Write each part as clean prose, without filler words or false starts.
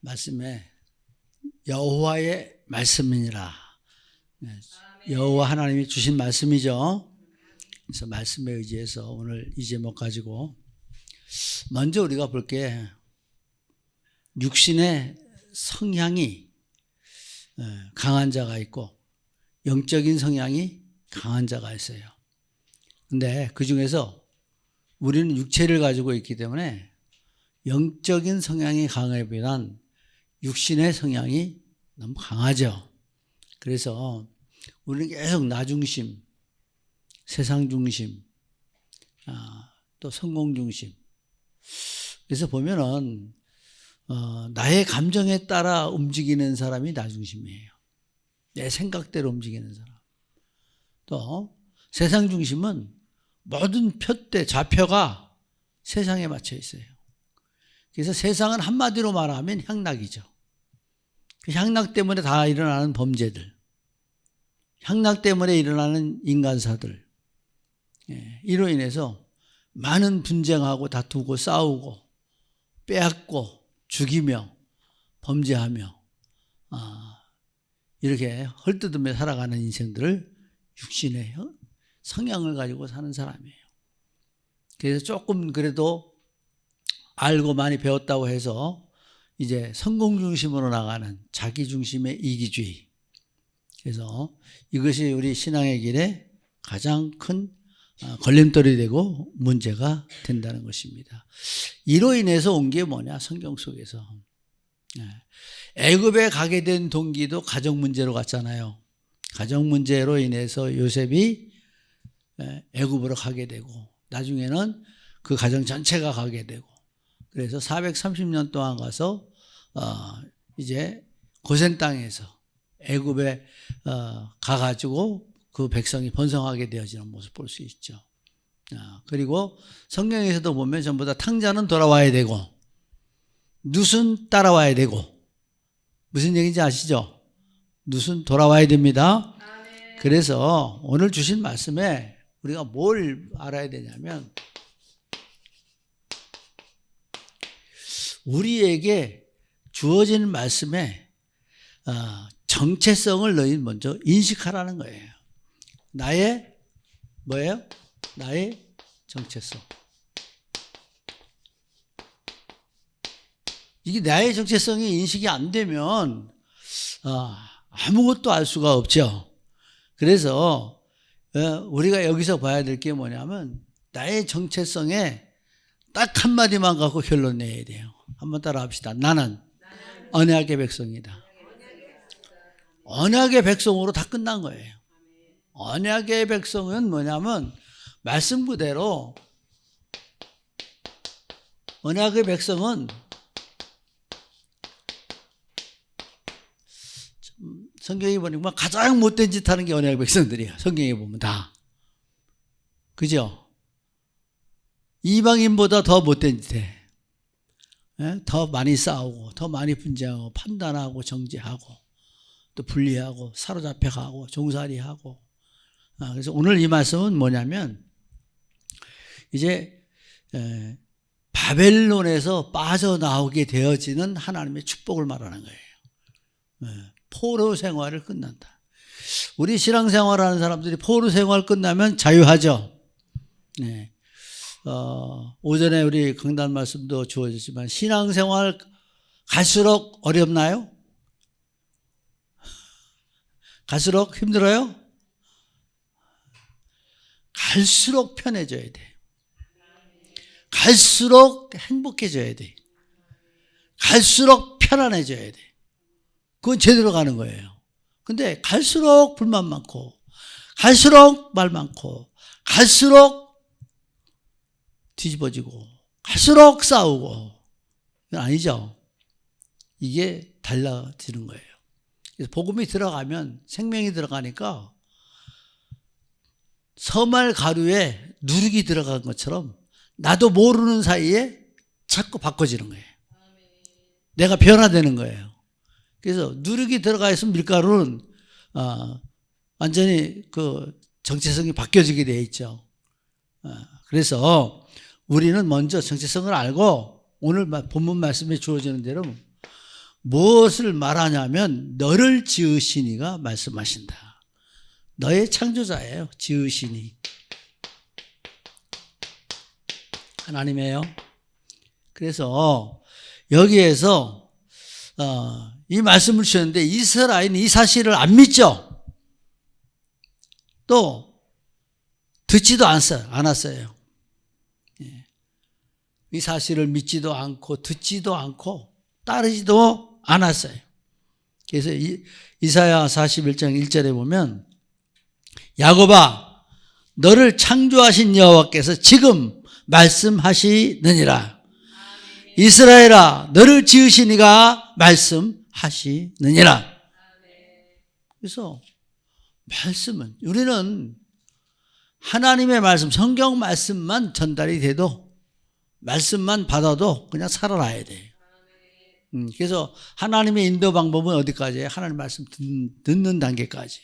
말씀에 여호와의 말씀이니라. 여호와 하나님이 주신 말씀이죠. 그래서 말씀에 의지해서 오늘 이 제목 가지고 먼저 우리가 볼 게 육신의 성향이 강한 자가 있고 영적인 성향이 강한 자가 있어요. 근데 그 중에서 우리는 육체를 가지고 있기 때문에 영적인 성향이 강해 비한 육신의 성향이 너무 강하죠. 그래서 우리는 계속 나 중심, 세상 중심, 또 성공 중심. 그래서 보면은 나의 감정에 따라 움직이는 사람이 나 중심이에요. 내 생각대로 움직이는 사람. 또 세상 중심은 모든 표대, 좌표가 세상에 맞춰 있어요. 그래서 세상은 한마디로 말하면 향락이죠. 그 향락 때문에 다 일어나는 범죄들, 향락 때문에 일어나는 인간사들, 이로 인해서 많은 분쟁하고 다투고 싸우고 빼앗고 죽이며 범죄하며 이렇게 헐뜯으며 살아가는 인생들을 육신의 성향을 가지고 사는 사람이에요. 그래서 조금 그래도 알고 많이 배웠다고 해서 이제 성공 중심으로 나가는 자기 중심의 이기주의. 그래서 이것이 우리 신앙의 길에 가장 큰 걸림돌이 되고 문제가 된다는 것입니다. 이로 인해서 온 게 뭐냐? 성경 속에서 애굽에 가게 된 동기도 가정 문제로 갔잖아요. 가정 문제로 인해서 요셉이 애굽으로 가게 되고 나중에는 그 가정 전체가 가게 되고 그래서 430년 동안 가서 이제 고센 땅에서 애굽에 가가지고 그 백성이 번성하게 되어지는 모습 볼 수 있죠. 그리고 성경에서도 보면 전부 다 탕자는 돌아와야 되고 룻은 따라와야 되고 무슨 얘기인지 아시죠? 룻은 돌아와야 됩니다. 그래서 오늘 주신 말씀에 우리가 뭘 알아야 되냐면 우리에게 주어진 말씀에 정체성을 너희 먼저 인식하라는 거예요. 나의 뭐예요? 나의 정체성. 이게 나의 정체성이 인식이 안 되면 아무것도 알 수가 없죠. 그래서 우리가 여기서 봐야 될 게 뭐냐면 나의 정체성에 딱 한마디만 갖고 결론 내야 돼요. 한번 따라 합시다. 나는 언약의 백성이다. 언약의 백성으로 다 끝난 거예요. 언약의 백성은 뭐냐면 말씀 그대로 언약의 백성은 성경에 보니까 가장 못된 짓 하는 게 언약의 백성들이야. 성경에 보면 다. 그죠? 이방인보다 더 못된 짓 해. 더 많이 싸우고 더 많이 분쟁하고 판단하고 정죄하고 또 분리하고 사로잡혀가고 종살이하고 그래서 오늘 이 말씀은 뭐냐면 이제 바벨론에서 빠져나오게 되어지는 하나님의 축복을 말하는 거예요. 포로 생활을 끝난다. 우리 신앙생활하는 사람들이 포로 생활 끝나면 자유하죠. 오전에 우리 강단 말씀도 주어졌지만 신앙생활 갈수록 어렵나요? 갈수록 힘들어요? 갈수록 편해져야 돼. 갈수록 행복해져야 돼. 갈수록 편안해져야 돼. 그건 제대로 가는 거예요. 근데 갈수록 불만 많고 갈수록 말 많고 갈수록 뒤집어지고 갈수록 싸우고 이건 아니죠. 이게 달라지는 거예요. 그래서 복음이 들어가면 생명이 들어가니까 서말 가루에 누룩이 들어간 것처럼 나도 모르는 사이에 자꾸 바꿔지는 거예요. 내가 변화되는 거예요. 그래서 누룩이 들어가 있으면 밀가루는 완전히 그 정체성이 바뀌어지게 되어 있죠. 그래서 우리는 먼저 정체성을 알고 오늘 본문 말씀에 주어지는 대로 무엇을 말하냐면 너를 지으시니가 말씀하신다. 너의 창조자예요. 지으시니. 하나님이에요. 그래서 여기에서 이 말씀을 주셨는데 이스라엘은 이 사실을 안 믿죠. 또 듣지도 않았어요. 이 사실을 믿지도 않고 듣지도 않고 따르지도 않았어요. 그래서 이사야 41장 1절에 보면 야곱아 너를 창조하신 여호와께서 지금 말씀하시느니라. 이스라엘아 너를 지으신 이가 말씀하시느니라. 그래서 말씀은 우리는 하나님의 말씀, 성경 말씀만 전달이 돼도 말씀만 받아도 그냥 살아나야 돼요. 그래서 하나님의 인도 방법은 어디까지예요? 하나님 말씀 듣는 단계까지.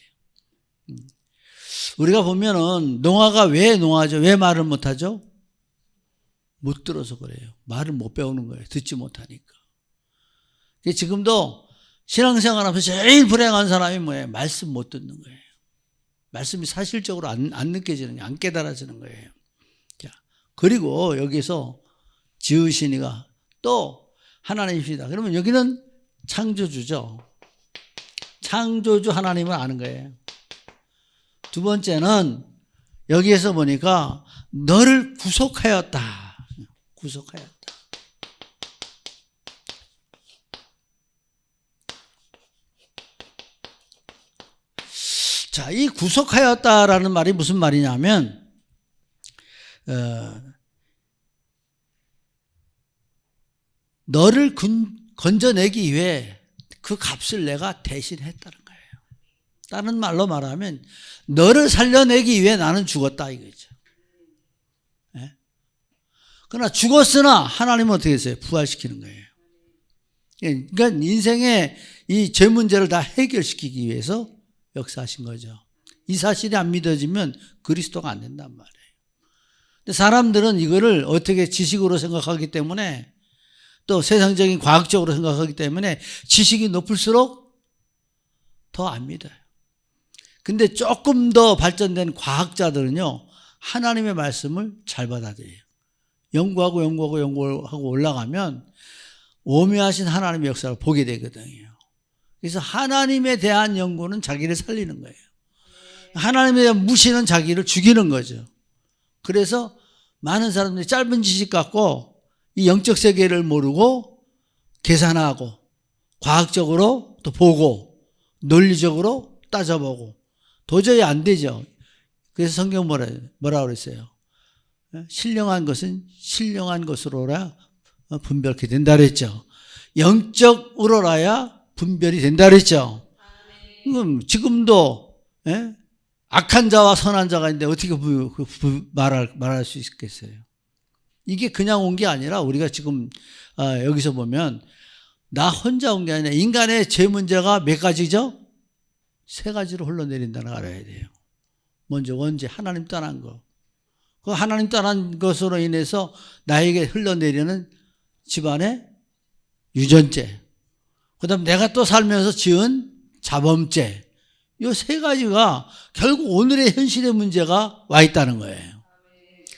우리가 보면은 노아가 왜 노아죠? 왜 말을 못하죠? 못 들어서 그래요. 말을 못 배우는 거예요. 듣지 못하니까. 지금도 신앙생활하면서 제일 불행한 사람이 뭐예요? 말씀 못 듣는 거예요. 말씀이 사실적으로 안 느껴지는 거예요. 안 깨달아지는 거예요. 자, 그리고 여기서 지으신 이가 또 하나님이시다. 그러면 여기는 창조주죠. 창조주 하나님을 아는 거예요. 두 번째는 여기에서 보니까 너를 구속하였다. 구속하였다. 자, 이 구속하였다라는 말이 무슨 말이냐면 너를 건져내기 위해 그 값을 내가 대신했다는 거예요. 다른 말로 말하면 너를 살려내기 위해 나는 죽었다 이거죠. 네? 그러나 죽었으나 하나님은 어떻게 했어요? 부활시키는 거예요. 그러니까 인생의 이 죄 문제를 다 해결시키기 위해서 역사하신 거죠. 이 사실이 안 믿어지면 그리스도가 안 된단 말이에요. 근데 사람들은 이거를 어떻게 지식으로 생각하기 때문에 또 세상적인 과학적으로 생각하기 때문에 지식이 높을수록 더 안 믿어요. 근데 조금 더 발전된 과학자들은요, 하나님의 말씀을 잘 받아들여요. 연구하고 올라가면 오묘하신 하나님의 역사를 보게 되거든요. 그래서 하나님에 대한 연구는 자기를 살리는 거예요. 하나님에 대한 무시는 자기를 죽이는 거죠. 그래서 많은 사람들이 짧은 지식 갖고 이 영적 세계를 모르고 계산하고 과학적으로 또 보고 논리적으로 따져보고 도저히 안 되죠. 그래서 성경 뭐라 그랬어요? 신령한 것은 신령한 것으로라 분별케 된다 그랬죠. 영적으로라야 분별이 된다 그랬죠. 그럼 지금도 악한 자와 선한 자가 있는데 어떻게 말할 수 있겠어요? 이게 그냥 온 게 아니라 우리가 지금 여기서 보면 나 혼자 온 게 아니라 인간의 죄 문제가 몇 가지죠? 세 가지로 흘러내린다는 걸 알아야 돼요. 먼저 원죄, 하나님 떠난 거. 그 하나님 떠난 것으로 인해서 나에게 흘러내리는 집안의 유전죄. 그 다음 내가 또 살면서 지은 자범죄. 이 세 가지가 결국 오늘의 현실의 문제가 와 있다는 거예요.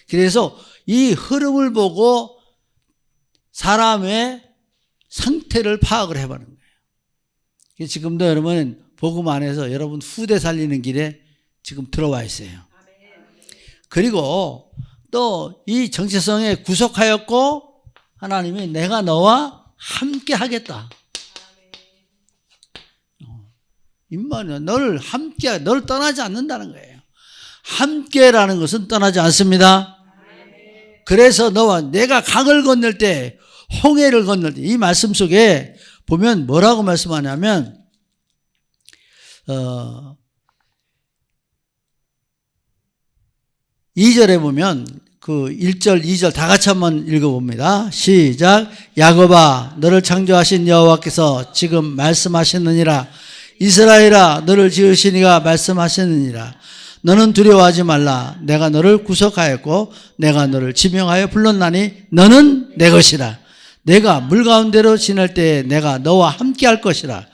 그래서 이 흐름을 보고 사람의 상태를 파악을 해보는 거예요. 지금도 여러분 복음 안에서 여러분 후대 살리는 길에 지금 들어와 있어요. 그리고 또 이 정체성에 구속하였고 하나님이 내가 너와 함께 하겠다. 임마누엘 너를 함께, 너를 떠나지 않는다는 거예요. 함께라는 것은 떠나지 않습니다. 그래서 너와 내가 강을 건널 때, 홍해를 건널 때, 이 말씀 속에 보면 뭐라고 말씀하냐면 2절에 보면 그 1절, 2절 다 같이 한번 읽어봅니다. 시작. 야곱아 너를 창조하신 여호와께서 지금 말씀하시느니라. 이스라엘아 너를 지으신 이가 말씀하시느니라. 너는 두려워하지 말라. 내가 너를 구속하였고 내가 너를 지명하여 불렀나니 너는 내 것이라. 내가 물 가운데로 지날 때 내가 너와 함께 할 것이라.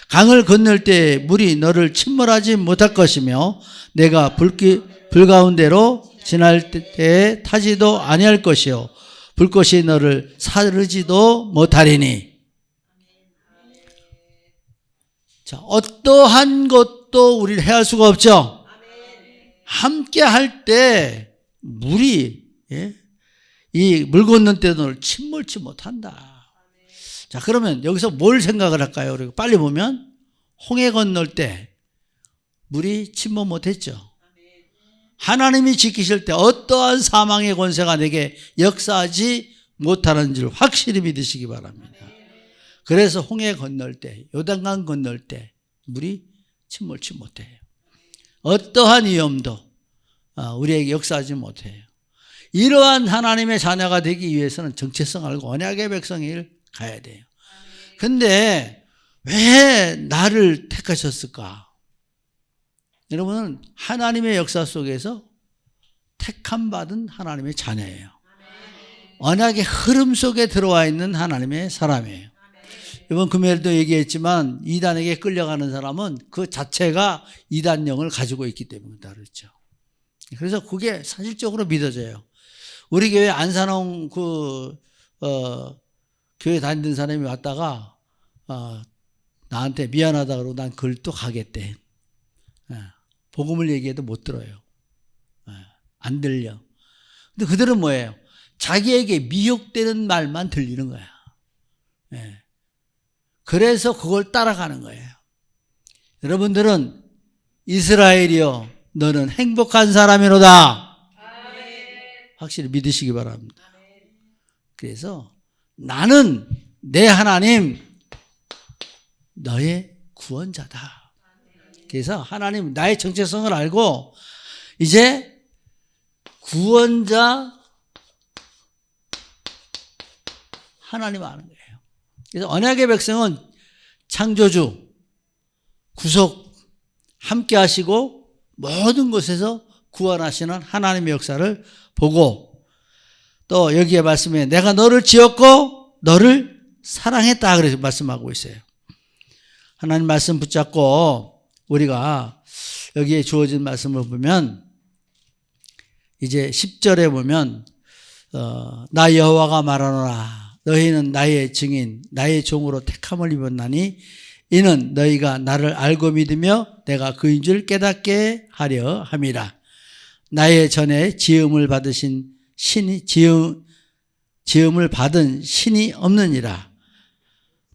강을 건널 때 물이 너를 침몰하지 못할 것이며 내가 불 가운데로 지날 때 타지도 아니할 것이요 불꽃이 너를 사르지도 못하리니. 자, 어떠한 것도 우리를 해할 수가 없죠. 함께 할 때 물이 이 물 건넌 때 너를 침몰치 못한다. 자, 그러면 여기서 뭘 생각을 할까요? 그리고 빨리 보면 홍해 건널 때 물이 침몰 못했죠. 하나님이 지키실 때 어떠한 사망의 권세가 내게 역사하지 못하는 줄 확실히 믿으시기 바랍니다. 그래서 홍해 건널 때, 요단강 건널 때 물이 침몰치 못해요. 어떠한 위험도 우리에게 역사하지 못해요. 이러한 하나님의 자녀가 되기 위해서는 정체성을 알고 언약의 백성을 가야 돼요. 근데 왜 나를 택하셨을까? 여러분은 하나님의 역사 속에서 택함 받은 하나님의 자녀예요. 언약의 흐름 속에 들어와 있는 하나님의 사람이에요. 이번 금요일도 얘기했지만 이단에게 끌려가는 사람은 그 자체가 이단령을 가지고 있기 때문이다 그랬죠. 그래서 그게 사실적으로 믿어져요. 우리 교회 안산홍 교회 다니던 사람이 왔다가 나한테 미안하다 그러고 난 그걸 또 가겠대. 복음을 얘기해도 못 들어요. 안 들려. 근데 그들은 뭐예요? 자기에게 미혹되는 말만 들리는 거야. 그래서 그걸 따라가는 거예요. 여러분들은 이스라엘이여 너는 행복한 사람이로다. 확실히 믿으시기 바랍니다. 그래서 나는 내 하나님 너의 구원자다. 그래서 하나님 나의 정체성을 알고 이제 구원자 하나님 아는 거예요. 그래서 언약의 백성은 창조주, 구속, 함께 하시고 모든 곳에서 구원하시는 하나님의 역사를 보고 또 여기에 말씀에 내가 너를 지었고 너를 사랑했다 그래서 말씀하고 있어요. 하나님 말씀 붙잡고 우리가 여기에 주어진 말씀을 보면 이제 10절에 보면 나 여호와가 말하노라 너희는 나의 증인 나의 종으로 택함을 입었나니 이는 너희가 나를 알고 믿으며 내가 그인 줄 깨닫게 하려 함이라. 나의 전에 지음을 받으신 신이 지음을 받은 신이 없느니라.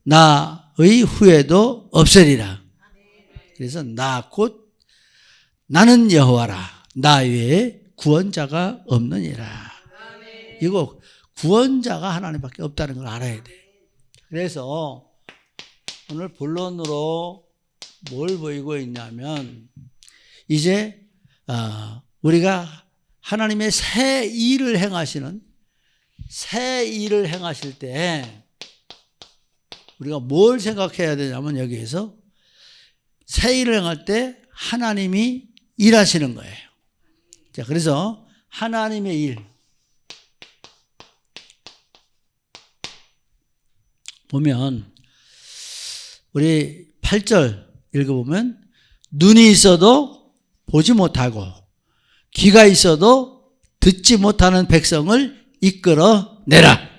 나의 후에도 없으리라. 그래서 나 곧 나는 여호와라. 나 외에 구원자가 없느니라. 이거 구원자가 하나님밖에 없다는 걸 알아야 돼. 그래서 오늘 본론으로 뭘 보이고 있냐면 이제 우리가 하나님의 새 일을 행하실 때 우리가 뭘 생각해야 되냐면 여기에서 새 일을 행할 때 하나님이 일하시는 거예요. 자, 그래서 하나님의 일 보면 우리 8절 읽어보면 눈이 있어도 보지 못하고 귀가 있어도 듣지 못하는 백성을 이끌어내라.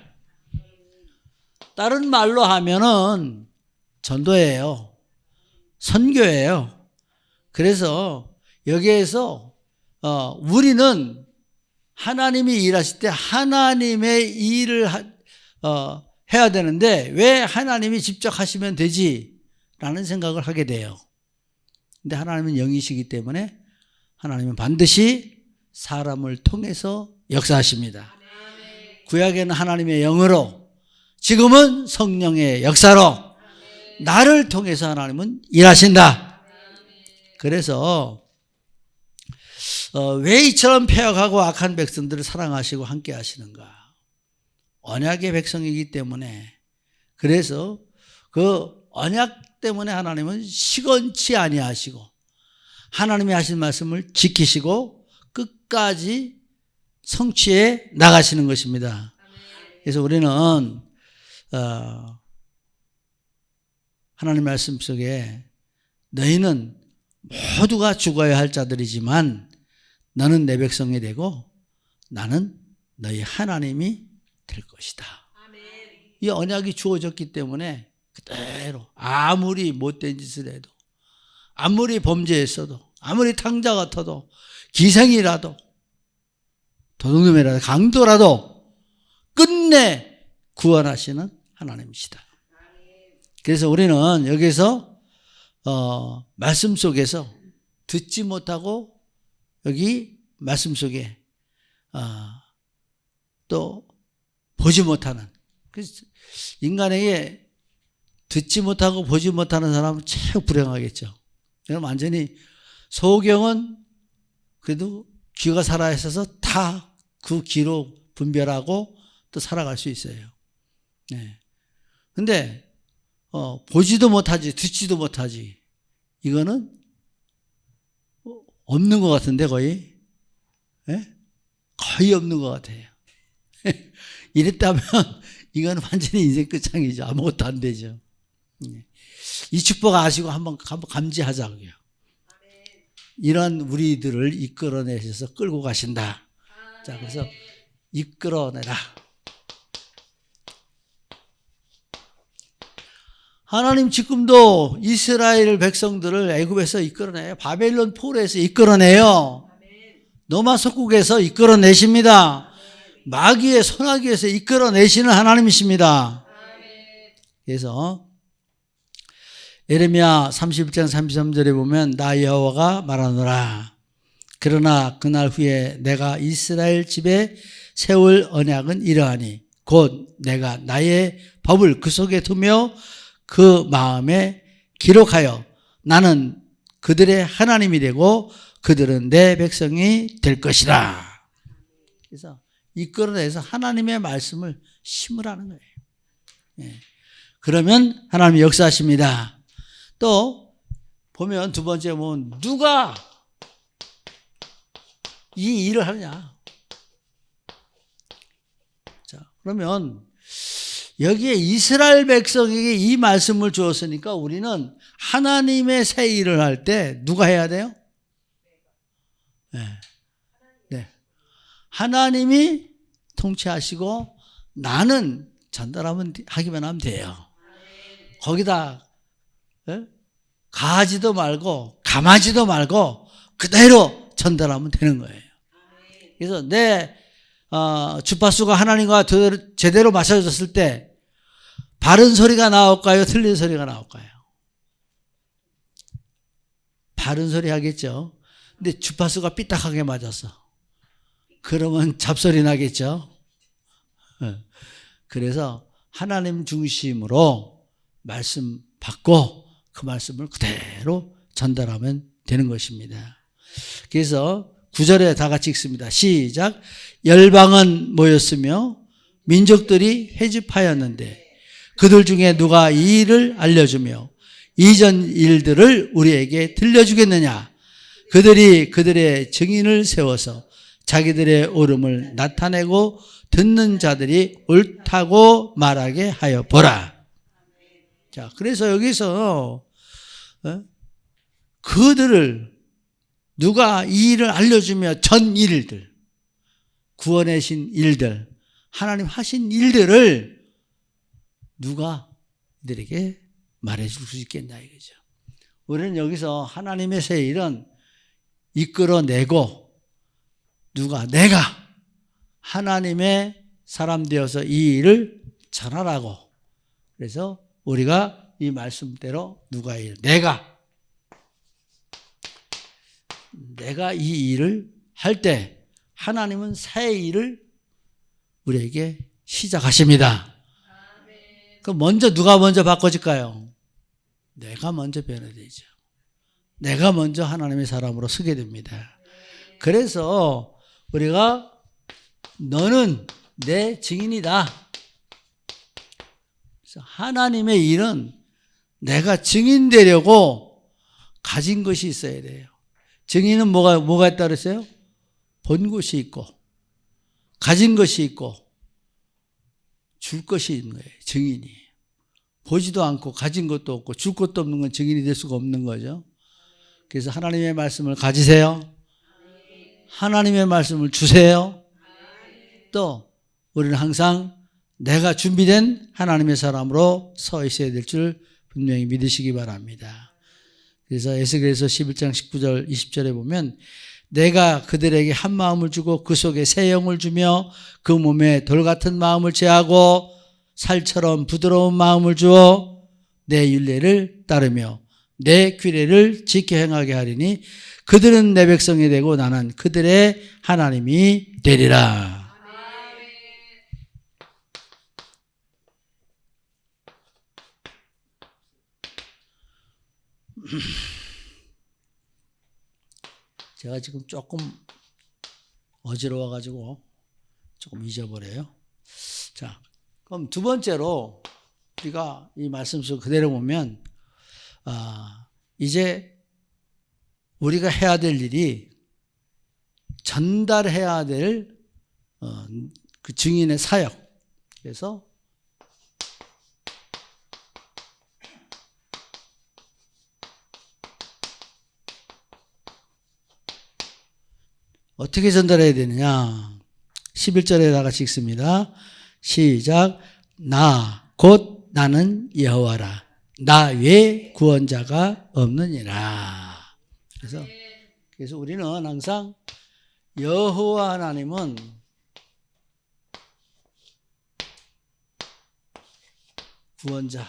다른 말로 하면은 전도예요. 선교예요. 그래서 여기에서 우리는 하나님이 일하실 때 하나님의 일을 해야 되는데 왜 하나님이 직접 하시면 되지? 라는 생각을 하게 돼요. 근데 하나님은 영이시기 때문에 하나님은 반드시 사람을 통해서 역사하십니다. 구약에는 하나님의 영으로 지금은 성령의 역사로 나를 통해서 하나님은 일하신다. 그래서 왜 이처럼 폐역하고 악한 백성들을 사랑하시고 함께 하시는가? 언약의 백성이기 때문에 그래서 그 언약 때문에 하나님은 시건치 아니하시고 하나님이 하신 말씀을 지키시고 끝까지 성취해 나가시는 것입니다. 그래서 우리는 하나님 말씀 속에 너희는 모두가 죽어야 할 자들이지만 너는 내 백성이 되고 나는 너희 하나님이 될 것이다. 이 언약이 주어졌기 때문에 그대로 아무리 못된 짓을 해도, 아무리 범죄했어도, 아무리 탕자 같아도, 기생이라도, 도둑놈이라도, 강도라도 끝내 구원하시는 하나님이시다. 그래서 우리는 여기서 말씀 속에서 듣지 못하고 여기 말씀 속에 또 보지 못하는, 인간에게 듣지 못하고 보지 못하는 사람은 참 불행하겠죠. 완전히 소경은 그래도 귀가 살아있어서 다 그 귀로 분별하고 또 살아갈 수 있어요. 네. 근데 보지도 못하지, 듣지도 못하지. 이거는 없는 것 같은데 거의, 네? 거의 없는 것 같아요. 이랬다면 이건 완전히 인생 끝장이죠. 아무것도 안 되죠. 이 축복 아시고 한번 감지하자고요. 이런 우리들을 이끌어내셔서 끌고 가신다. 자, 그래서 이끌어내라. 하나님 지금도 이스라엘 백성들을 애굽에서 이끌어내요. 바벨론 포로에서 이끌어내요. 노마 속국에서 이끌어내십니다. 마귀의 손아귀에서 이끌어내시는 하나님이십니다. 그래서 예레미야 31장 33절에 보면 나 여호와가 말하노라. 그러나 그날 후에 내가 이스라엘 집에 세울 언약은 이러하니 곧 내가 나의 법을 그 속에 두며 그 마음에 기록하여 나는 그들의 하나님이 되고 그들은 내 백성이 될 것이다. 그래서 이끌어내서 하나님의 말씀을 심으라는 거예요. 예. 그러면 하나님이 역사하십니다. 또 보면 두 번째 보면 누가 이 일을 하느냐. 자, 그러면 여기에 이스라엘 백성에게 이 말씀을 주었으니까 우리는 하나님의 새 일을 할 때 누가 해야 돼요? 네. 네. 하나님이 통치하시고 나는 하기만 하면 돼요. 거기다 가하지도 말고 감하지도 말고 그대로 전달하면 되는 거예요. 그래서 내 주파수가 하나님과 제대로 맞춰졌을 때 바른 소리가 나올까요? 틀린 소리가 나올까요? 바른 소리 하겠죠. 근데 주파수가 삐딱하게 맞았어. 그러면 잡소리 나겠죠. 그래서 하나님 중심으로 말씀 받고 그 말씀을 그대로 전달하면 되는 것입니다. 그래서 9절에 다 같이 읽습니다. 시작. 열방은 모였으며 민족들이 회집하였는데 그들 중에 누가 이 일을 알려주며 이전 일들을 우리에게 들려주겠느냐. 그들이 그들의 증인을 세워서 자기들의 옳음을 나타내고 듣는 자들이 옳다고 말하게 하여 보라. 자, 그래서 여기서 그들을 누가 이 일을 알려주며 전 일들, 구원하신 일들, 하나님 하신 일들을 누가 이들에게 말해줄 수 있겠냐 이거죠. 우리는 여기서 하나님의 새 일은 이끌어내고 내가 하나님의 사람 되어서 이 일을 전하라고. 그래서 우리가 이 말씀대로 내가 이 일을 할 때 하나님은 새 일을 우리에게 시작하십니다. 그럼 누가 먼저 바꿔질까요? 내가 먼저 변화되죠. 내가 먼저 하나님의 사람으로 서게 됩니다. 그래서 우리가 너는 내 증인이다. 그래서 하나님의 일은 내가 증인되려고 가진 것이 있어야 돼요. 증인은 뭐가 있다 그랬어요? 본 것이 있고, 가진 것이 있고, 줄 것이 있는 거예요. 증인이. 보지도 않고 가진 것도 없고 줄 것도 없는 건 증인이 될 수가 없는 거죠. 그래서 하나님의 말씀을 가지세요. 하나님의 말씀을 주세요. 또 우리는 항상 내가 준비된 하나님의 사람으로 서 있어야 될 줄 분명히 믿으시기 바랍니다. 그래서 에스겔서 11장 19절 20절에 보면 내가 그들에게 한 마음을 주고 그 속에 새 영을 주며 그 몸에 돌 같은 마음을 제하고 살처럼 부드러운 마음을 주어 내 율례를 따르며 내 규례를 지켜 행하게 하리니 그들은 내 백성이 되고 나는 그들의 하나님이 되리라. 제가 지금 조금 어지러워가지고 조금 잊어버려요. 자, 그럼 두 번째로 우리가 이 말씀 속 그대로 보면 이제 우리가 해야 될 일이 전달해야 될 그 증인의 사역. 그래서 어떻게 전달해야 되느냐. 11절에 다 같이 읽습니다. 시작. 나 곧 나는 여호와라. 나 외에 구원자가 없느니라. 그래서 우리는 항상 여호와 하나님은 구원자.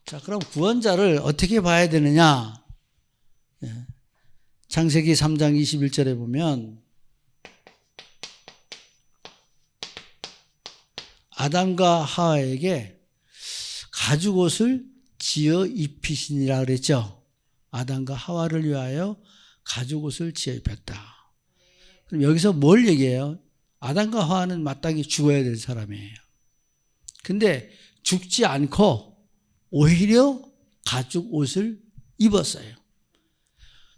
자, 그럼 구원자를 어떻게 봐야 되느냐? 창세기 3장 21절에 보면 아담과 하와에게 가죽옷을 지어 입히시니라 그랬죠. 아담과 하와를 위하여 가죽옷을 지어 입혔다. 그럼 여기서 뭘 얘기해요? 아담과 하와는 마땅히 죽어야 될 사람이에요. 근데 죽지 않고 오히려 가죽옷을 입었어요.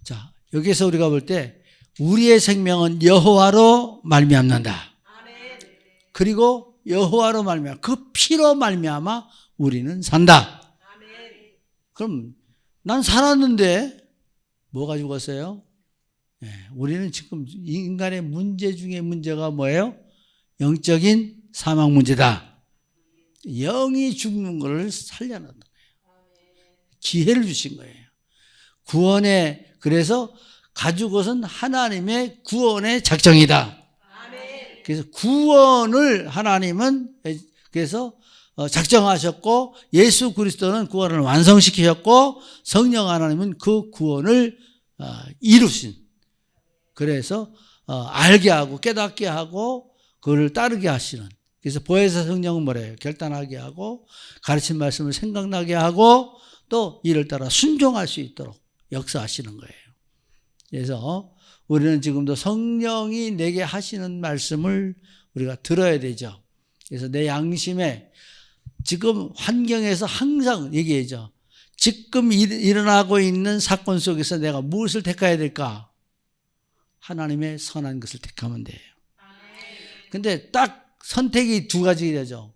자, 여기서 우리가 볼 때 우리의 생명은 여호와로 말미암는다. 그리고 여호와로 말미암아 그 피로 말미암아 우리는 산다. 그럼 난 살았는데 뭐가 죽었어요? 네, 우리는 지금 인간의 문제 중에 문제가 뭐예요? 영적인 사망 문제다. 영이 죽는 것을 살려놓는 거예요. 기회를 주신 거예요. 구원의 그래서 가죽옷은 하나님의 구원의 작정이다. 그래서 구원을 하나님은 그래서 작정하셨고 예수 그리스도는 구원을 완성시키셨고 성령 하나님은 그 구원을 이루신. 그래서 알게 하고 깨닫게 하고 그를 따르게 하시는. 그래서 보혜사 성령은 뭐래요? 결단하게 하고 가르친 말씀을 생각나게 하고 또 이를 따라 순종할 수 있도록 역사하시는 거예요. 그래서 우리는 지금도 성령이 내게 하시는 말씀을 우리가 들어야 되죠. 그래서 내 양심에 지금 환경에서 항상 얘기하죠. 지금 일어나고 있는 사건 속에서 내가 무엇을 택해야 될까? 하나님의 선한 것을 택하면 돼요. 근데 딱 선택이 두 가지 되죠.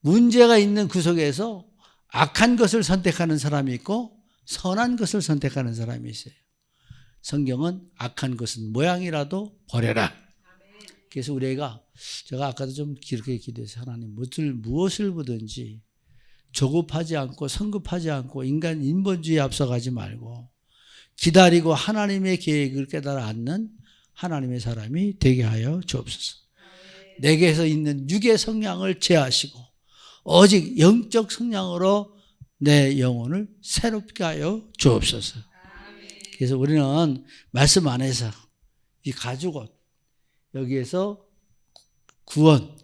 문제가 있는 그 속에서 악한 것을 선택하는 사람이 있고 선한 것을 선택하는 사람이 있어요. 성경은 악한 것은 모양이라도 버려라. 그래서 우리가 제가 아까도 좀 길게 기도해서 하나님 무엇을 보든지 조급하지 않고 성급하지 않고 인간 인본주의에 앞서가지 말고 기다리고 하나님의 계획을 깨달아 앉는 하나님의 사람이 되게 하여 주옵소서. 내게서 있는 육의 성량을 제하시고 오직 영적 성량으로 내 영혼을 새롭게 하여 주옵소서. 그래서 우리는 말씀 안에서 이 가죽옷 여기에서 구원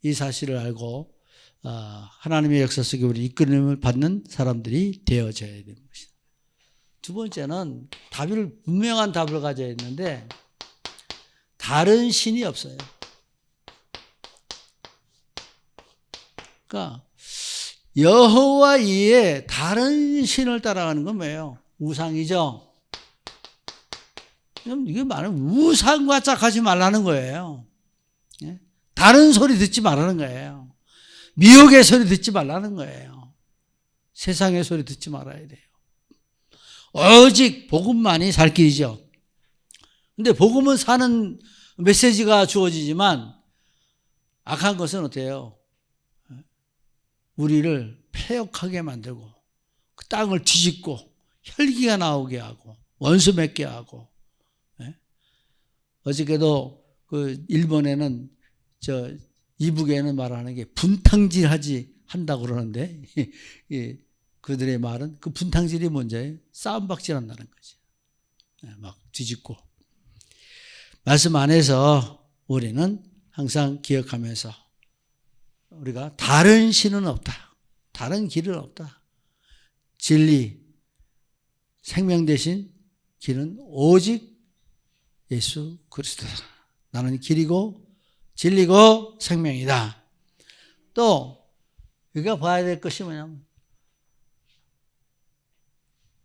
이 사실을 알고 하나님의 역사 속에 우리 이끌림을 받는 사람들이 되어져야 되는 것이다. 두 번째는 분명한 답을 가져야 했는데 다른 신이 없어요. 그러니까 여호와 이외에 다른 신을 따라가는 건 뭐예요? 우상이죠. 이게 말은 우상과 짝하지 말라는 거예요. 예? 다른 소리 듣지 말라는 거예요. 미혹의 소리 듣지 말라는 거예요. 세상의 소리 듣지 말아야 돼요. 오직 복음만이 살 길이죠. 근데 복음은 사는 메시지가 주어지지만 악한 것은 어때요? 우리를 패역하게 만들고 그 땅을 뒤집고 혈기가 나오게 하고 원수 맺게 하고. 어저께도 그 일본에는 이북에는 말하는 게 분탕질하지 한다고 그러는데 그들의 말은 그 분탕질이 뭔지 싸움박질 한다는 거지. 막 뒤집고. 말씀 안에서 우리는 항상 기억하면서 우리가 다른 신은 없다. 다른 길은 없다. 진리, 생명 대신 길은 오직 예수 그리스도다. 나는 길이고 진리고 생명이다. 또 우리가 봐야 될 것이 뭐냐면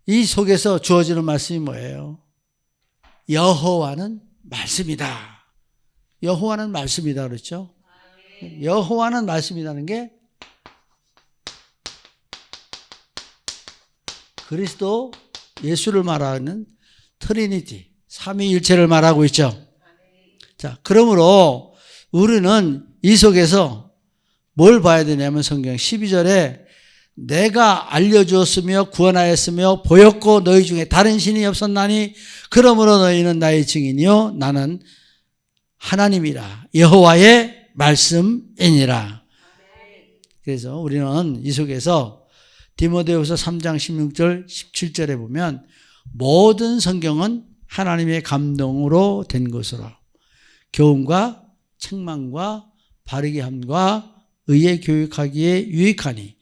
이 속에서 주어지는 말씀이 뭐예요? 여호와는 말씀이다. 여호와는 말씀이다 그랬죠? 여호와는 말씀이라는 게 그리스도 예수를 말하는 트리니티, 삼위일체를 말하고 있죠. 자, 그러므로 우리는 이 속에서 뭘 봐야 되냐면 성경 12절에 내가 알려주었으며 구원하였으며 보였고 너희 중에 다른 신이 없었나니 그러므로 너희는 나의 증인이요 나는 하나님이라 여호와의 말씀이니라. 그래서 우리는 이 속에서 디모데후서 3장 16절 17절에 보면 모든 성경은 하나님의 감동으로 된 것으로 교훈과 책망과 바르게 함과 의에 교육하기에 유익하니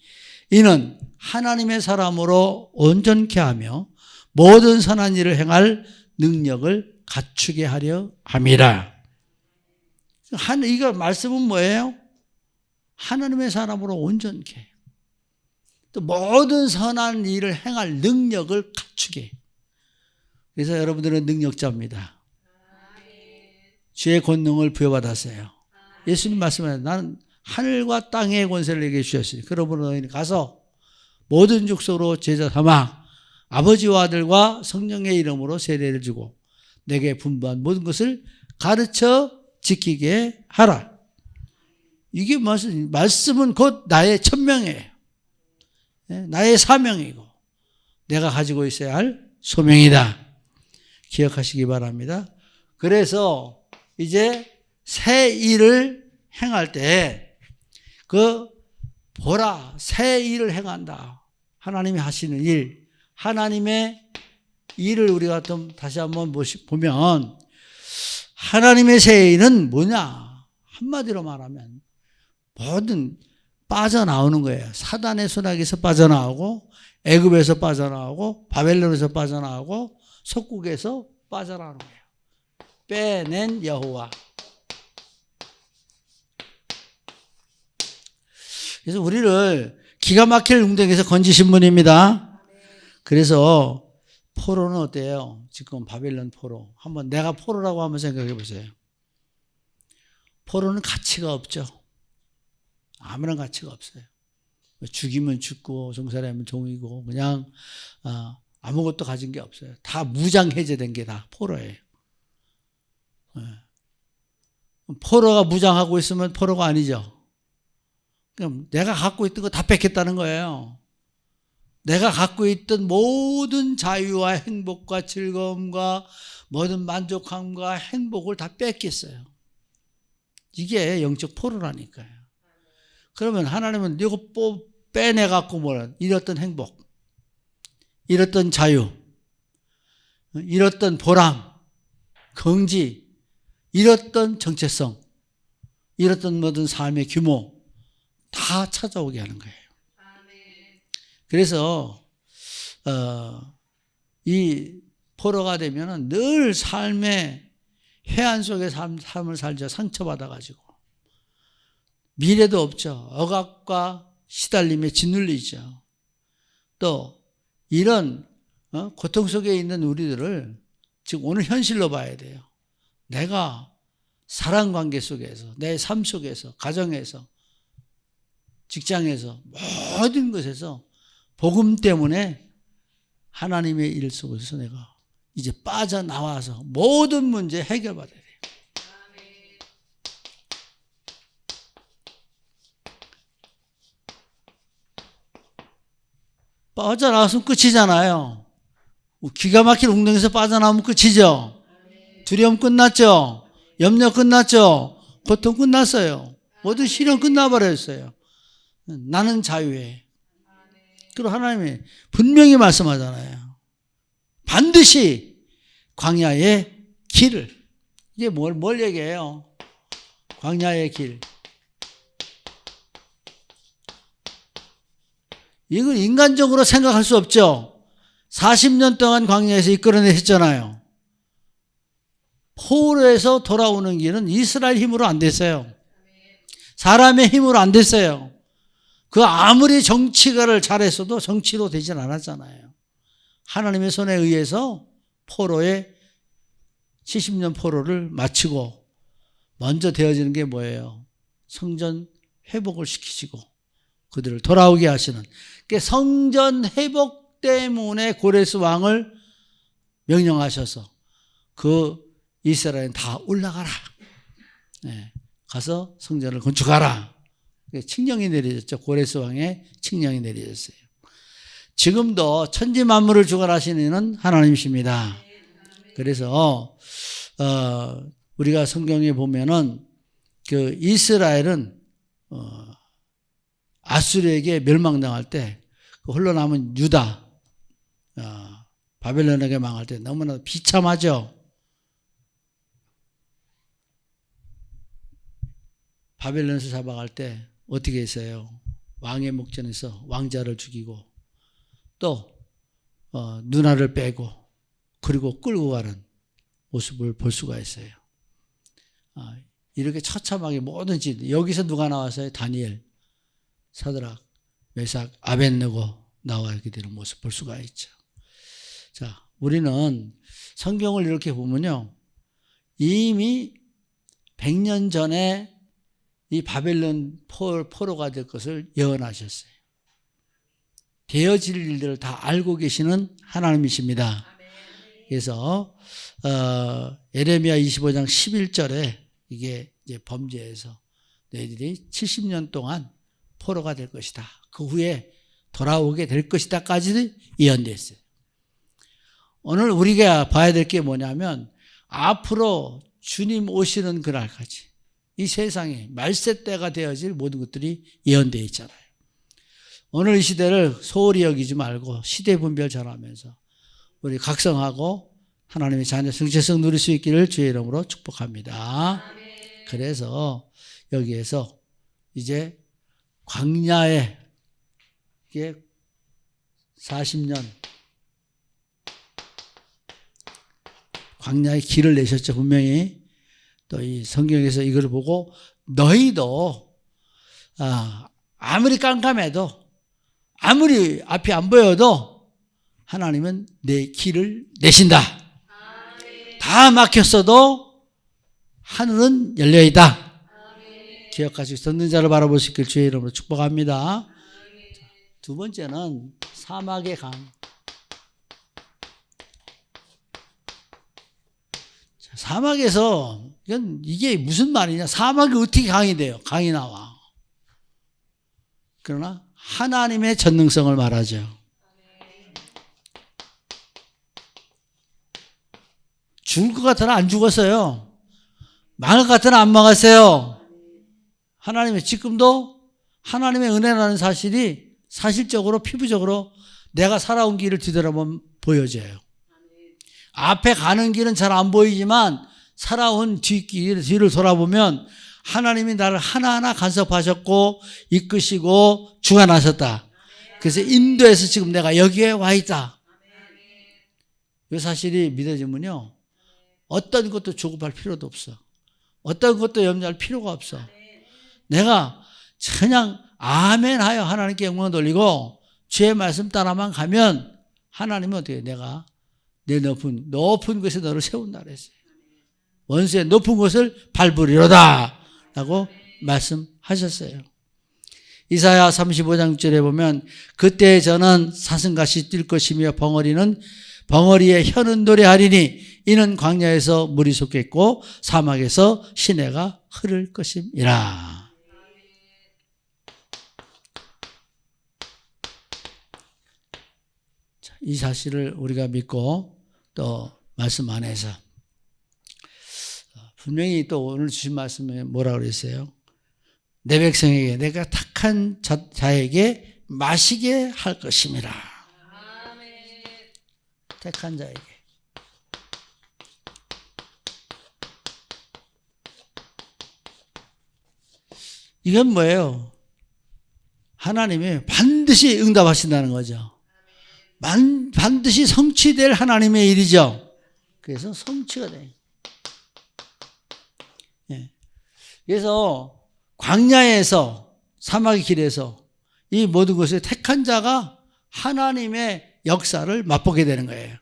이는 하나님의 사람으로 온전케 하며 모든 선한 일을 행할 능력을 갖추게 하려 함이라. 이거 말씀은 뭐예요? 하나님의 사람으로 온전케. 또 모든 선한 일을 행할 능력을 갖추게. 그래서 여러분들은 능력자입니다. 주의 권능을 부여받았어요. 예수님 말씀하셨어요. 나는 하늘과 땅의 권세를 내게 주셨으니 그러므로 너희는 가서 모든 족속으로 제자 삼아 아버지와 아들과 성령의 이름으로 세례를 주고 내게 분부한 모든 것을 가르쳐 지키게 하라. 이게 말씀은 곧 나의 천명이에요. 나의 사명이고 내가 가지고 있어야 할 소명이다. 기억하시기 바랍니다. 그래서 이제 새 일을 행할 때 보라 새 일을 행한다. 하나님이 하시는 일, 하나님의 일을 우리가 좀 다시 한번 보면 하나님의 새 일은 뭐냐? 한마디로 말하면 모든 빠져나오는 거예요. 사단의 손아귀에서 빠져나오고 애굽에서 빠져나오고 바벨론에서 빠져나오고 속국에서 빠져나오는 거예요. 빼낸 여호와. 그래서 우리를 기가 막힐 웅덩이에서 건지신 분입니다. 그래서 포로는 어때요? 지금 바벨론 포로. 한번 내가 포로라고 한번 생각해 보세요. 포로는 가치가 없죠. 아무런 가치가 없어요. 죽이면 죽고 종살이하면 종이고 그냥 아무것도 가진 게 없어요. 다 무장 해제된 게 다 포로예요. 포로가 무장하고 있으면 포로가 아니죠. 그럼 내가 갖고 있던 거 다 뺏겠다는 거예요. 내가 갖고 있던 모든 자유와 행복과 즐거움과 모든 만족함과 행복을 다 뺏겼어요. 이게 영적 포로라니까요. 그러면 하나님은 이거 빼내갖고 잃었던 행복, 잃었던 자유, 잃었던 보람, 긍지, 잃었던 정체성, 잃었던 모든 삶의 규모 다 찾아오게 하는 거예요. 그래서 이 포로가 되면은 늘 삶의 해안 속의 삶을 살죠. 상처받아가지고 미래도 없죠. 억압과 시달림에 짓눌리죠. 또 이런 고통 속에 있는 우리들을 지금 오늘 현실로 봐야 돼요. 내가 사랑관계 속에서, 내 삶 속에서, 가정에서, 직장에서, 모든 것에서 복음 때문에 하나님의 일 속에서 내가 이제 빠져나와서 모든 문제 해결받아야 돼요. 빠져나왔으면 끝이잖아요. 기가 막힌 웅덩이에서 빠져나오면 끝이죠. 두려움 끝났죠. 염려 끝났죠. 고통 끝났어요. 모든 시련 끝나버렸어요. 나는 자유해. 그리고 하나님이 분명히 말씀하잖아요. 반드시 광야의 길을. 이게 뭘 얘기해요? 광야의 길. 이걸 인간적으로 생각할 수 없죠. 40년 동안 광야에서 이끌어내셨잖아요. 포로에서 돌아오는 길은 이스라엘 힘으로 안 됐어요. 사람의 힘으로 안 됐어요. 그 아무리 정치가를 잘했어도 정치로 되진 않았잖아요. 하나님의 손에 의해서 포로의 70년 포로를 마치고 먼저 되어지는 게 뭐예요? 성전 회복을 시키시고 그들을 돌아오게 하시는. 그러니까 성전 회복 때문에 고레스 왕을 명령하셔서 그 이스라엘은 다 올라가라. 네, 가서 성전을 건축하라. 칙령이 내려졌죠. 고레스 왕의 칙령이 내려졌어요. 지금도 천지 만물을 주관하시는 이는 하나님이십니다. 그래서 우리가 성경에 보면은 그 이스라엘은 아수르에게 멸망당할 때 그 홀로 남은 유다 바벨론에게 망할 때 너무나 비참하죠. 바벨론에서 잡아갈 때 어떻게 했어요? 왕의 목전에서 왕자를 죽이고 또 누나를 빼고 그리고 끌고 가는 모습을 볼 수가 있어요. 이렇게 처참하게 모든 짓. 여기서 누가 나왔어요? 다니엘, 사드락, 메삭, 아벳느고 나와 이렇게 되는 모습 볼 수가 있죠. 자, 우리는 성경을 이렇게 보면요, 이미 100년 전에 이 바벨론 포로가 될 것을 예언하셨어요. 되어질 일들을 다 알고 계시는 하나님이십니다. 그래서 예레미야 25장 11절에 이게 이제 범죄에서 너희들이 70년 동안 포로가 될 것이다. 그 후에 돌아오게 될 것이다까지 예언됐어요. 오늘 우리가 봐야 될 게 뭐냐면 앞으로 주님 오시는 그날까지 이 세상에 말세 때가 되어질 모든 것들이 예언되어 있잖아요. 오늘 이 시대를 소홀히 여기지 말고 시대 분별 잘하면서 우리 각성하고 하나님의 자녀 정체성 누릴 수 있기를 주의 이름으로 축복합니다. 그래서 여기에서 이제 광야에 이게 40년 광야의 길을 내셨죠. 분명히 또 이 성경에서 이걸 보고 너희도 아무리 깜깜해도 아무리 앞이 안 보여도 하나님은 내 길을 내신다. 다 막혔어도 하늘은 열려있다. 기억하시고 듣는 자를 바라볼 수 있길 주의 이름으로 축복합니다. 두 번째는 사막의 강. 사막에서 이게 무슨 말이냐? 사막이 어떻게 강이 돼요? 강이 나와. 그러나 하나님의 전능성을 말하죠. 죽을 것 같으나 안 죽었어요. 망할 것 같으나 안 망했어요. 하나님의 지금도 하나님의 은혜라는 사실이 사실적으로 피부적으로 내가 살아온 길을 뒤돌아보면 보여져요. 앞에 가는 길은 잘 안 보이지만 살아온 뒤를 돌아보면 하나님이 나를 하나하나 간섭하셨고 이끄시고 주관하셨다. 그래서 인도에서 지금 내가 여기에 와 있다. 이 사실이 믿어지면요, 어떤 것도 조급할 필요도 없어. 어떤 것도 염려할 필요가 없어. 내가 그냥 아멘 하여 하나님께 영광 돌리고 주의 말씀 따라만 가면 하나님은 어떻게 내가 내 높은 곳에 너를 세운다 그랬어요. 원수의 높은 곳을 밟으리로다 라고 말씀하셨어요. 이사야 35장 6절에 보면 그때 저는 사슴같이 뛸 것이며 벙어리의 혀는 노래하리니 이는 광야에서 물이 솟겠고 사막에서 시내가 흐를 것임이라. 이 사실을 우리가 믿고 또 말씀 안에서 분명히 또 오늘 주신 말씀에 뭐라고 그랬어요? 내 백성에게 내가 택한 자에게 마시게 할 것임이라. 택한 자에게. 이건 뭐예요? 하나님이 반드시 응답하신다는 거죠. 반드시 성취될 하나님의 일이죠. 그래서 성취가 돼요. 예. 그래서 광야에서 사막의 길에서 이 모든 것을 택한 자가 하나님의 역사를 맛보게 되는 거예요.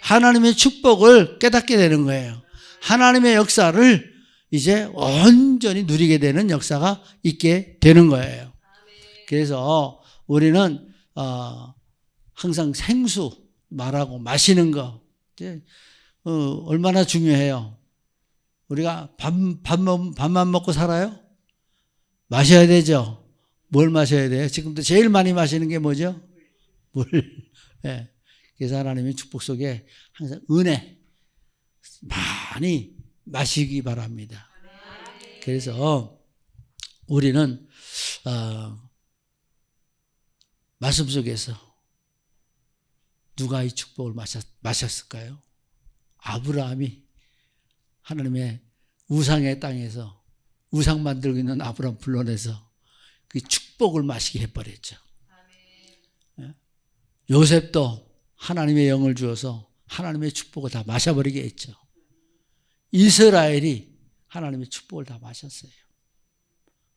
하나님의 축복을 깨닫게 되는 거예요. 하나님의 역사를 이제 온전히 누리게 되는 역사가 있게 되는 거예요. 그래서 우리는 항상 생수 말하고 마시는 거 얼마나 중요해요. 우리가 밥만 먹고 살아요? 마셔야 되죠. 뭘 마셔야 돼요? 지금도 제일 많이 마시는 게 뭐죠? 물. 네. 그래서 하나님의 축복 속에 항상 은혜 많이 마시기 바랍니다. 그래서 우리는 말씀 속에서 누가 이 축복을 마셨을까요? 아브라함이 하나님의 우상의 땅에서 우상 만들고 있는 아브라함 불러내서 그 축복을 마시게 해버렸죠. 요셉도 하나님의 영을 주어서 하나님의 축복을 다 마셔버리게 했죠. 이스라엘이 하나님의 축복을 다 마셨어요.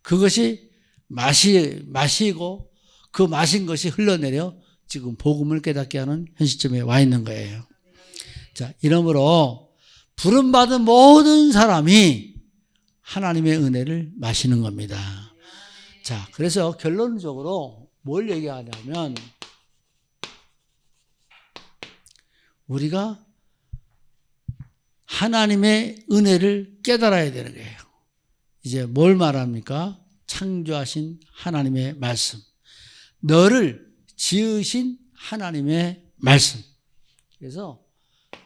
그것이 마시고 그 마신 것이 흘러내려 지금 복음을 깨닫게 하는 현 시점에 와 있는 거예요. 자, 이러므로 부름받은 모든 사람이 하나님의 은혜를 마시는 겁니다. 자, 그래서 결론적으로 뭘 얘기하냐면 우리가 하나님의 은혜를 깨달아야 되는 거예요. 이제 뭘 말합니까? 창조하신 하나님의 말씀. 너를 지으신 하나님의 말씀. 그래서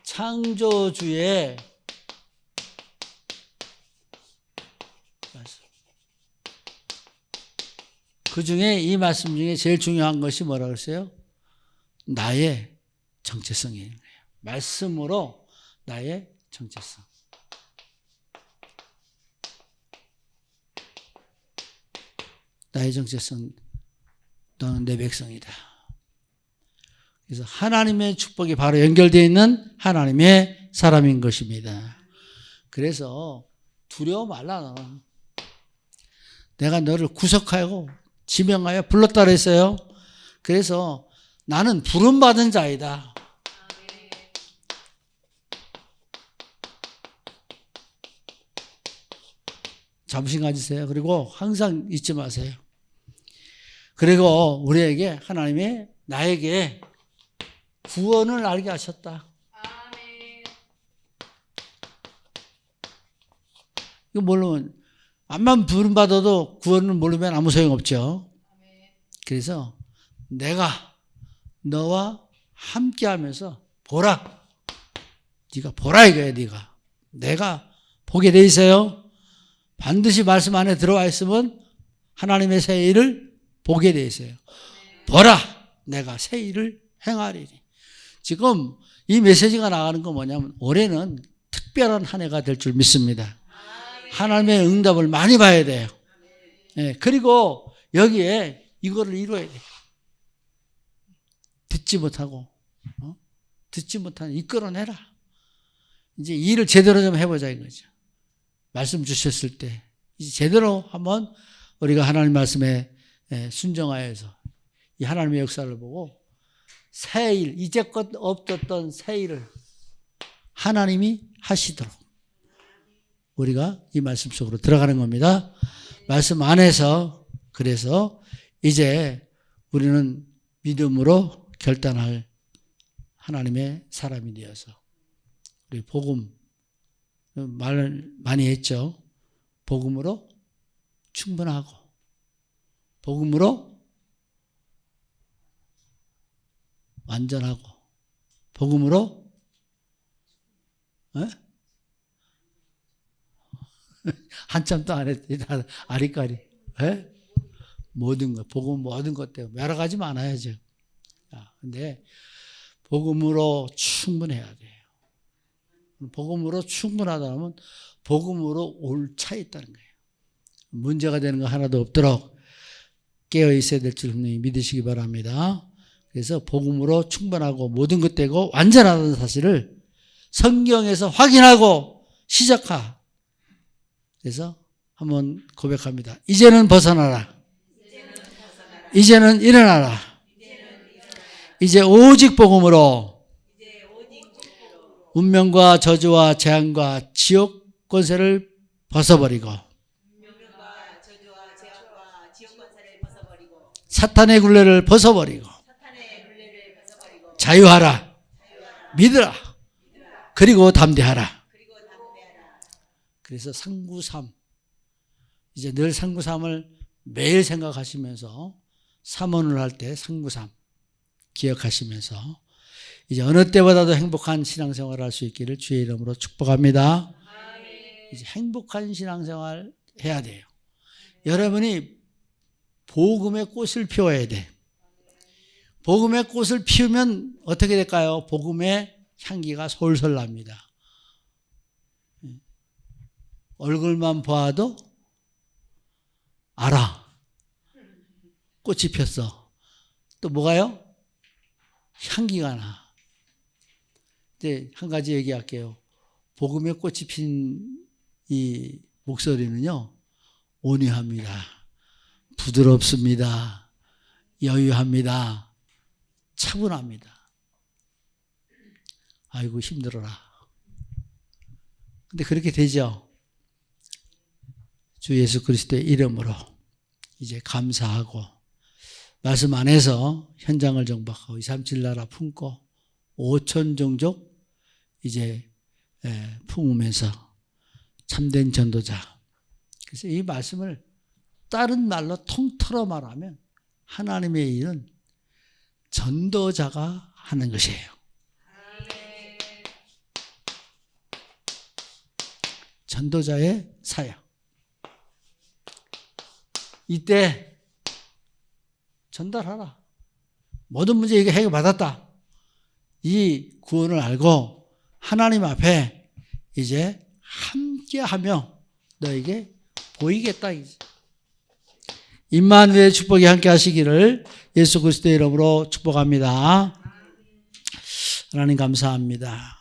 창조주의 말씀. 그 중에 이 말씀 중에 제일 중요한 것이 뭐라고 했어요? 나의 정체성이에요. 말씀으로 나의 정체성. 나의 정체성, 너는 내 백성이다. 그래서 하나님의 축복이 바로 연결되어 있는 하나님의 사람인 것입니다. 그래서 두려워 말라. 너는. 내가 너를 구속하고 지명하여 불렀다 그랬어요. 그래서 나는 부름받은 자이다. 자부심 가지세요. 그리고 항상 잊지 마세요. 그리고 우리에게 하나님이 나에게 구원을 알게 하셨다. 이거 모르면 암만 부름받아도 구원을 모르면 아무 소용없죠. 그래서 내가 너와 함께하면서 보라. 네가 보라 이거야. 네가. 내가 보게 돼 있어요. 반드시 말씀 안에 들어와 있으면 하나님의 새 일을 보게 돼 있어요. 보라. 내가 새 일을 행하리니. 지금 이 메시지가 나가는 건 뭐냐면 올해는 특별한 한 해가 될 줄 믿습니다. 하나님의 응답을 많이 봐야 돼요. 네, 그리고 여기에 이거를 이루어야 돼요. 듣지 못하고 듣지 못하는 이끌어내라. 이제 일을 제대로 좀 해보자 이거죠. 말씀 주셨을 때 이제 제대로 한번 우리가 하나님 말씀에 순종하여서 이 하나님의 역사를 보고 새 일, 이제껏 없었던 새 일을 하나님이 하시도록 우리가 이 말씀 속으로 들어가는 겁니다. 말씀 안에서 그래서 이제 우리는 믿음으로 결단할 하나님의 사람이 되어서 우리 복음 말 많이 했죠. 복음으로 충분하고 복음으로 완전하고 복음으로 한참도 안 했더니 다 아리까리 모든 것 복음 모든 것 때문에 여러 가지 많아야죠. 근데 복음으로 충분해야 돼요. 복음으로 충분하다면 복음으로 옳차 있다는 거예요. 문제가 되는 거 하나도 없도록 깨어 있어야 될 줄 분명히 믿으시기 바랍니다. 그래서 복음으로 충분하고 모든 것 되고 완전하다는 사실을 성경에서 확인하고 시작하. 그래서 한번 고백합니다. 이제는 벗어나라. 이제는 일어나라. 이제 오직 복음으로 운명과 저주와 재앙과 지옥 권세를 벗어버리고 사탄의 굴레를 벗어버리고 자유하라. 믿으라. 그리고 담대하라. 그래서 상구삼 이제 늘 상구삼을 매일 생각하시면서 삼원을 할 때 상구삼 기억하시면서 이제 어느 때보다도 행복한 신앙생활을 할 수 있기를 주의 이름으로 축복합니다. 이제 행복한 신앙생활 해야 돼요. 여러분이 복음의 꽃을 피워야 돼. 복음의 꽃을 피우면 어떻게 될까요? 복음의 향기가 솔솔 납니다. 얼굴만 봐도 알아. 꽃이 폈어. 또 뭐가요? 향기가 나. 이제 한 가지 얘기할게요. 복음의 꽃이 핀 이 목소리는요, 온유합니다. 부드럽습니다. 여유합니다. 차분합니다. 아이고 힘들어라. 근데 그렇게 되죠. 주 예수 그리스도의 이름으로 이제 감사하고 말씀 안에서 현장을 정박하고 237 나라 품고 5천 종족 이제 품으면서 참된 전도자. 그래서 이 말씀을 다른 말로 통틀어 말하면 하나님의 일은 전도자가 하는 것이에요. 전도자의 사역. 이때 전달하라. 모든 문제 이게 해결받았다. 이 구원을 알고 하나님 앞에 이제 함께하며 너에게 보이겠다. 임마누엘의 축복이 함께 하시기를 예수 그리스도의 이름으로 축복합니다. 하나님 감사합니다.